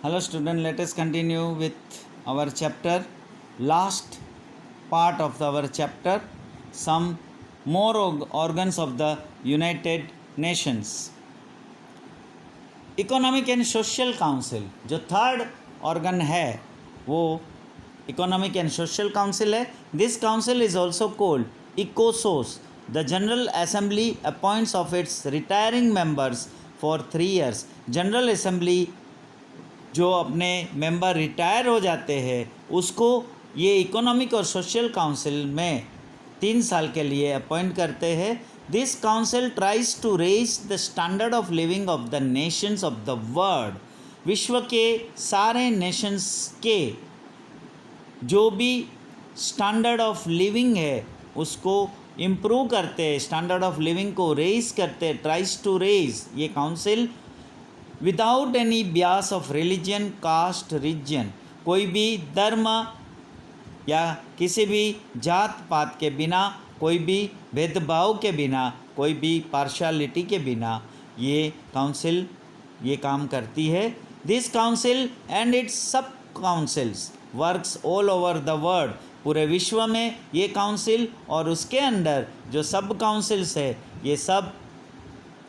Hello student, let us continue with our chapter. Last part of our chapter, some more organs of the United Nations. Economic and social council जो third organ है वो economic and social council है. This council is also called ECOSOC. The general assembly appoints of its retiring members for 3 years. General assembly जो अपने member retire हो जाते हैं उसको ये इकोनॉमिक और सोशल काउंसिल में 3 साल के लिए अपॉइंट करते हैं. This council tries to raise the standard of living of the nations of the world. विश्व के सारे नेशंस के जो भी स्टैंडर्ड ऑफ लिविंग है उसको इम्प्रूव करते हैं, स्टैंडर्ड ऑफ लिविंग को रेज करते हैं. ट्राइज टू रेज ये council without any bias of religion, caste, region. कोई भी धर्म या किसी भी जात पात के बिना, कोई भी भेदभाव के बिना, कोई भी पार्शलिटी के बिना ये काउंसिल ये काम करती है. दिस काउंसिल एंड इट्स सब councils works all over the world. पूरे विश्व में ये काउंसिल और उसके अंडर जो सब काउंसिल्स है ये सब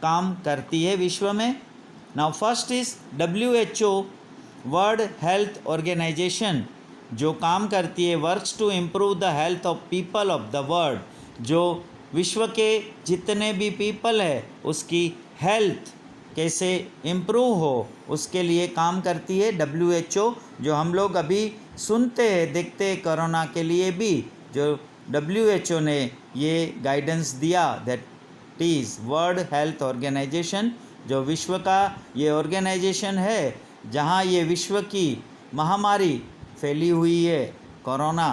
काम करती है विश्व में. Now first is WHO, World Health Organisation, जो काम करती है works to improve the health of people of the world. जो विश्व के जितने भी पीपल है उसकी हेल्थ कैसे इम्प्रूव हो उसके लिए काम करती है WHO. जो हम लोग अभी सुनते हैं देखते हैं कोरोना के लिए भी जो WHO ने ये गाइडेंस दिया, that is World Health Organisation. जो विश्व का ये ऑर्गेनाइजेशन है जहाँ ये विश्व की महामारी फैली हुई है कोरोना,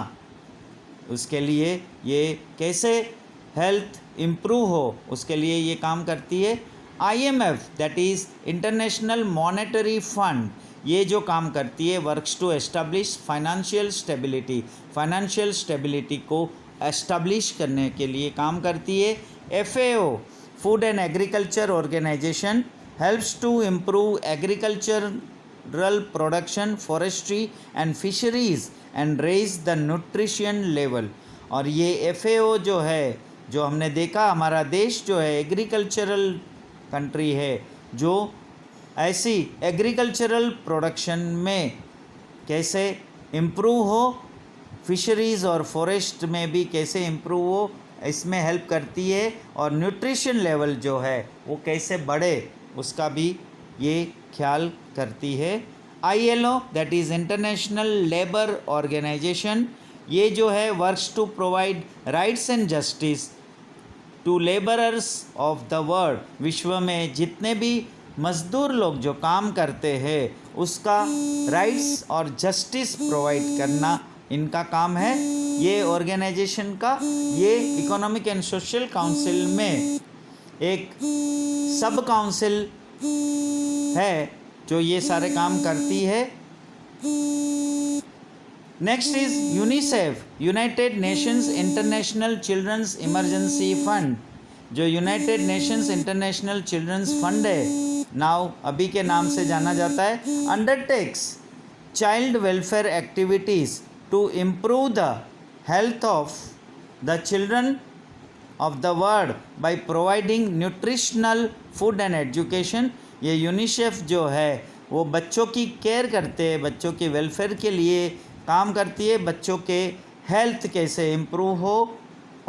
उसके लिए ये कैसे हेल्थ इम्प्रूव हो उसके लिए ये काम करती है. IMF, that is International Monetary Fund, ये जो काम करती है works to establish financial stability, financial stability को एस्टैब्लिश करने के लिए काम करती है. FAO, Food and Agriculture Organisation, helps to improve agricultural production, forestry and fisheries and raise the nutrition level. और ये FAO जो है, जो हमने देखा हमारा देश जो है एग्रीकल्चरल कंट्री है, जो ऐसी एग्रीकल्चरल प्रोडक्शन में कैसे इम्प्रूव हो, फिशरीज़ और फॉरेस्ट में भी कैसे इम्प्रूव हो इसमें हेल्प करती है. और न्यूट्रिशन लेवल जो है वो कैसे बढ़े उसका भी ये ख्याल करती है. ILO, that is International Labour Organisation, ये जो है works to provide rights and justice to labourers of the world. विश्व में जितने भी मज़दूर लोग जो काम करते हैं उसका राइट्स और जस्टिस प्रोवाइड करना इनका काम है. ये ऑर्गेनाइजेशन का ये इकोनॉमिक एंड सोशल काउंसिल में एक सब काउंसिल है जो ये सारे काम करती है. Next is UNICEF, United Nations International Children's Emergency Fund. जो United Nations International Children's Fund है, नाउ अभी के नाम से जाना जाता है, undertakes child welfare activities to improve the health of the children of the world by providing nutritional food and education. ये यूनिसेफ जो है वो बच्चों की केयर करते हैं, बच्चों के वेलफेयर के लिए काम करती है, बच्चों के हेल्थ कैसे इम्प्रूव हो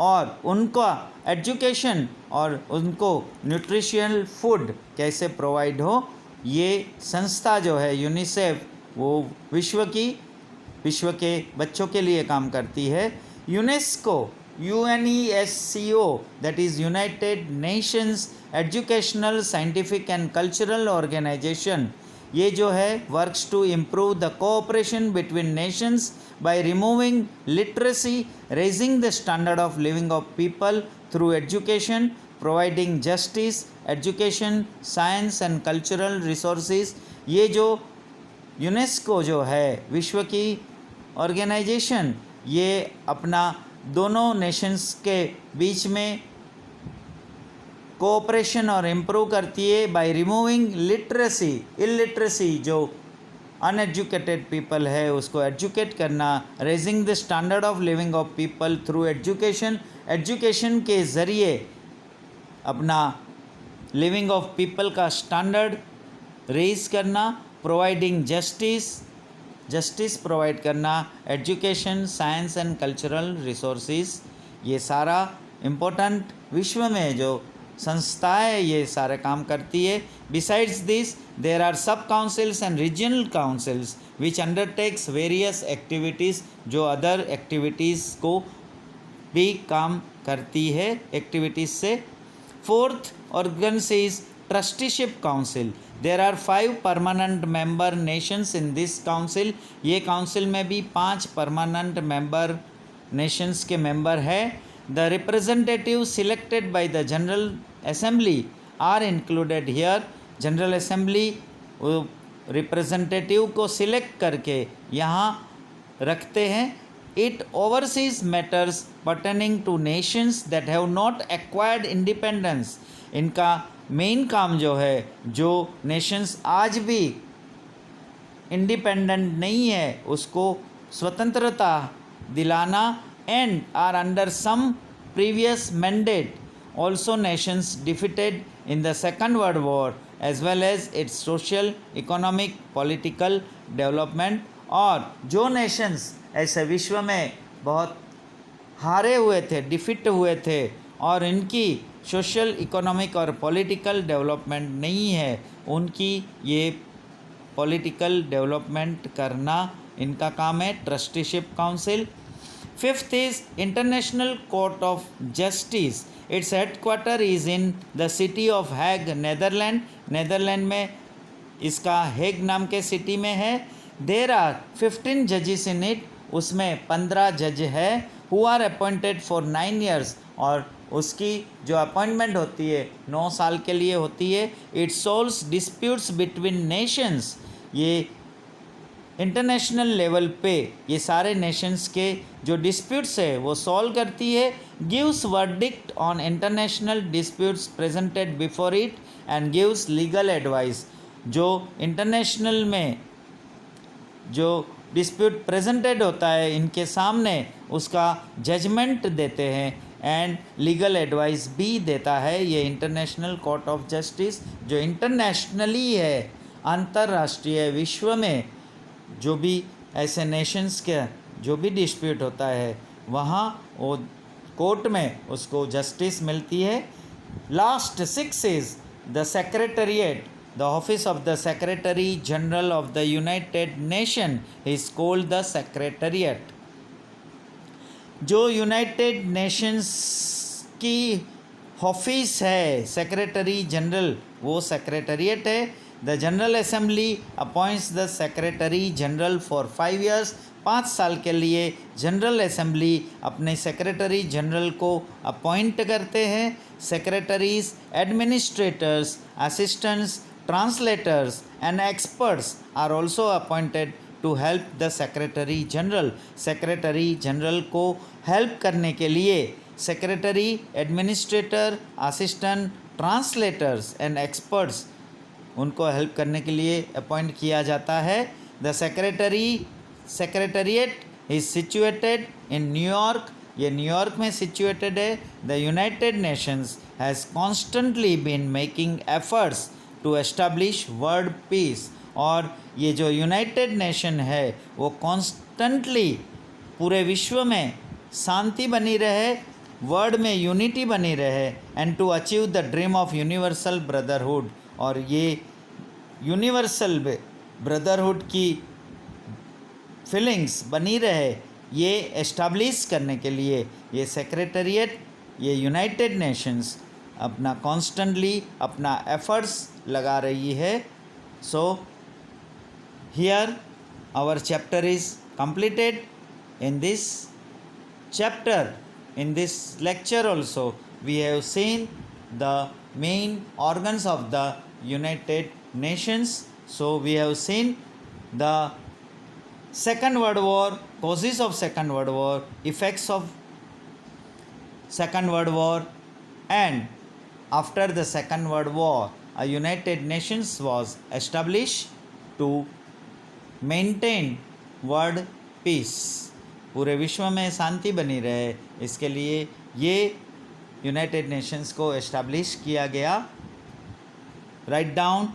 और उनका एजुकेशन और उनको न्यूट्रिशनल फूड कैसे प्रोवाइड हो. ये संस्था जो है यूनिसेफ वो विश्व के बच्चों के लिए काम करती है. UNESCO, UNESCO, that is United Nations educational, scientific and cultural organisation, ये जो है works to improve the cooperation between Nations by removing literacy, raising the standard of living of people through education, providing justice, education, science and cultural resources. ये जो UNESCO जो है विश्व की organisation, ये अपना दोनों नेशंस के बीच में कोऑपरेशन और इम्प्रूव करती है बाय रिमूविंग लिटरेसी, इलिटरेसी जो अनएजुकेटेड पीपल है उसको एजुकेट करना, raising the standard of living of people through education, education के ज़रिए अपना लिविंग ऑफ पीपल का स्टैंडर्ड रेज करना, प्रोवाइडिंग जस्टिस प्रोवाइड करना, education, science and cultural resources, ये सारा इम्पोर्टेंट विश्व में जो संस्थाएं ये सारे काम करती है। बिसाइड्स दिस देर आर सब councils and regional councils which undertakes various activities, जो अदर एक्टिविटीज़ को भी काम करती है एक्टिविटीज़ से। Fourth organ is trusteeship council. There are 5 permanent member nations in this council. ये council में भी 5 permanent member nations के member है। The representatives selected by the General Assembly are included here. General Assembly representative को select करके यहाँ रखते हैं। It oversees matters pertaining to nations that have not acquired independence. इनका मेन काम जो है, जो नेशंस आज भी इंडिपेंडेंट नहीं है उसको स्वतंत्रता दिलाना, and are under some previous mandate, also nations defeated in the Second World War as well as its social, economic, political development. और जो नेशंस ऐसे विश्व में बहुत हारे हुए थे, डिफीट हुए थे और इनकी सोशल, इकोनॉमिक और पॉलिटिकल डेवलपमेंट नहीं है, उनकी ये पॉलिटिकल डेवलपमेंट करना इनका काम है, Trusteeship Council. Fifth is International Court of Justice. Its headquarter is in the city of Hague, Netherland. Netherland में इसका हेग नाम के सिटी में है। देर आर 15 जजेस इन इट, उसमें 15 जज है, who are appointed for 9 years, और उसकी जो अपॉइंटमेंट होती है 9 साल के लिए होती है। It solves disputes between Nations, ये इंटरनेशनल लेवल पे ये सारे नेशंस के जो डिस्प्यूट्स है वो सॉल्व करती है। Gives verdict on international disputes presented before it and gives legal advice. जो इंटरनेशनल में जो डिस्प्यूट प्रेजेंटेड होता है इनके सामने उसका जजमेंट देते हैं एंड लीगल एडवाइस भी देता है। ये इंटरनेशनल कोर्ट ऑफ जस्टिस जो इंटरनेशनली है, अंतर्राष्ट्रीय विश्व में जो भी ऐसे नेशंस के जो भी डिस्प्यूट होता है वहाँ वो कोर्ट में उसको जस्टिस मिलती है। Last 6 is the secretariat. The office of the Secretary General of the United Nation is called the secretariat. जो यूनाइटेड नेशंस की ऑफिस है सेक्रेटरी जनरल, वो सेक्रेटेरिएट है। The general assembly appoints the Secretary General for 5 years। 5 साल के लिए General Assembly अपने Secretary general को अपॉइंट करते हैं। Secretaries, administrators, assistants, translators and experts are also appointed to help the Secretary general. Secretary general को help करने के लिए secretary, administrator, assistant, translators and experts उनको हेल्प करने के लिए अपॉइंट किया जाता है। The secretariat is situated in New York. ये न्यूयॉर्क में सिचुएटेड है। The United Nations has constantly been making efforts to establish world peace. और ये जो यूनाइटेड नेशन है वो कॉन्स्टेंटली पूरे विश्व में शांति बनी रहे, वर्ल्ड में यूनिटी बनी रहे and to achieve the dream of universal brotherhood. और ये यूनिवर्सल ब्रदरहुड की फीलिंग्स बनी रहे, ये एस्टैब्लिश करने के लिए ये सेक्रेटेरिएट, ये यूनाइटेड नेशंस अपना कॉन्स्टेंटली अपना एफर्ट्स लगा रही है। So here our chapter is completed। in this chapter, in this lecture also, we have seen the main organs of the United Nations. So we have seen the Second World War, causes of Second World War, effects of Second World War, and after the Second World War, a United Nations was established to maintain world peace, पूरे विश्व में शांति बनी रहे, इसके लिए ये United Nations को establish किया गया। Write down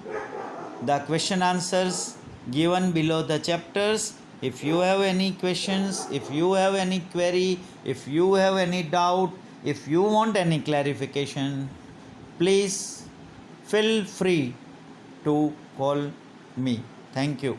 the question answers given below the chapters. If you have any questions, if you have any query, if you have any doubt, if you want any clarification, please feel free to call me. Thank you.